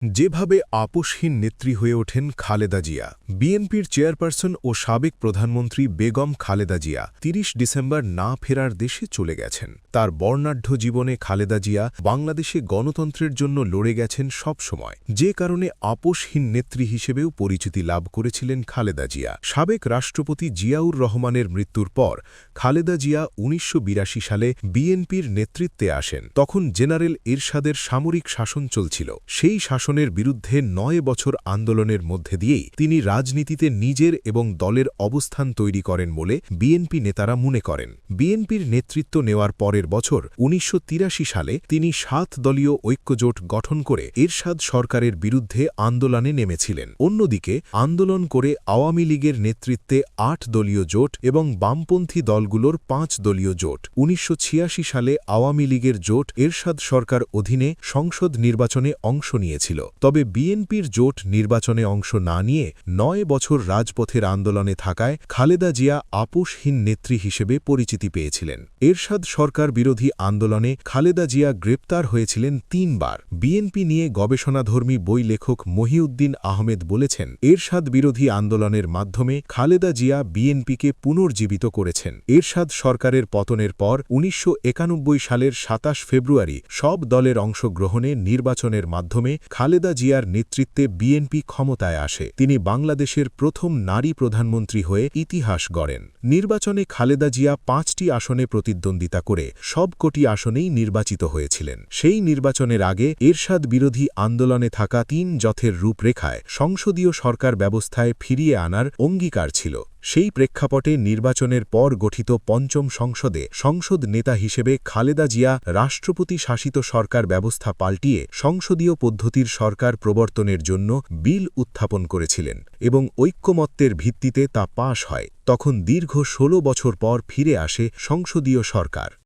যেভাবে আপোষহীন নেত্রী হয়ে ওঠেন খালেদা জিয়া। বিএনপির চেয়ারপারসন ও সাবেক প্রধানমন্ত্রী বেগম খালেদা জিয়া ৩০ ডিসেম্বর না ফেরার দেশে চলে গেছেন। তার বর্ণাঢ্য জীবনে খালেদা জিয়া বাংলাদেশে গণতন্ত্রের জন্য লড়ে গেছেন সবসময়, যে কারণে আপোষহীন নেত্রী হিসেবেও পরিচিতি লাভ করেছিলেন খালেদা জিয়া। সাবেক রাষ্ট্রপতি জিয়াউর রহমানের মৃত্যুর পর খালেদা জিয়া ১৯৮২ সালে বিএনপির নেতৃত্বে আসেন। তখন জেনারেল এরশাদের সামরিক শাসন চলছিল। সেই শাসনের বিরুদ্ধে ৯ বছর আন্দোলনের মধ্যে দিয়েই তিনি রাজনীতিতে নিজের এবং দলের অবস্থান তৈরি করেন বলে বিএনপি নেতারা মনে করেন। বিএনপির নেতৃত্ব নেওয়ার পরের বছর ১৯৮৩ সালে তিনি ৭ দলীয় ঐক্যজোট গঠন করে এরশাদ সরকারের বিরুদ্ধে আন্দোলনে নেমেছিলেন। অন্যদিকে আন্দোলন করে আওয়ামী লীগের নেতৃত্বে ৮ দলীয় জোট এবং বামপন্থী দলগুলোর ৫ দলীয় জোট ১৯৮৬ সালে আওয়ামী লীগের জোট এরশাদ সরকার অধীনে সংসদ নির্বাচনে অংশ নিয়েছিল। তবে বিএনপির জোট নির্বাচনে অংশ না নিয়ে ৯ বছর রাজপথের আন্দোলনে থাকায় খালেদা জিয়া আপোষহীন নেত্রী হিসেবে পরিচিতি পেয়েছিলেন। এরশাদ সরকার বিরোধী আন্দোলনে খালেদা জিয়া গ্রেপ্তার হয়েছিলেন ৩ বার। বিএনপি নিয়ে গবেষণাধর্মী বই লেখক মহিউদ্দিন আহমেদ বলেছেন, এরশাদ বিরোধী আন্দোলনের মাধ্যমে খালেদা জিয়া বিএনপিকে পুনর্জীবিত করেছেন। এরশাদ সরকারের পতনের পর ১৯৯১ সালের ২৭ ফেব্রুয়ারি সব দলের অংশগ্রহণে নির্বাচনের মাধ্যমে খালেদা জিয়ার নেতৃত্বে বিএনপি ক্ষমতায় আসে। তিনি বাংলাদেশের প্রথম নারী প্রধানমন্ত্রী হয়ে ইতিহাস গড়েন। নির্বাচনে খালেদা জিয়া ৫টি আসনে প্রতিদ্বন্দ্বিতা করে সবকটি আসনেই নির্বাচিত হয়েছিলেন। সেই নির্বাচনের আগে এরশাদ বিরোধী আন্দোলনে থাকা ৩ জথের রূপরেখায় সংসদীয় সরকার ব্যবস্থায় ফিরিয়ে আনার অঙ্গীকার ছিল। সেই প্রেক্ষাপটে নির্বাচনের পর গঠিত পঞ্চম সংসদে সংসদ নেতা হিসেবে খালেদা জিয়া রাষ্ট্রপতি শাসিত সরকার ব্যবস্থা পাল্টিয়ে সংসদীয় পদ্ধতির সরকার প্রবর্তনের জন্য বিল উত্থাপন করেছিলেন এবং ঐক্যমত্যের ভিত্তিতে তা পাশ হয়। তখন দীর্ঘ ১৬ বছর পর ফিরে আসে সংসদীয় সরকার।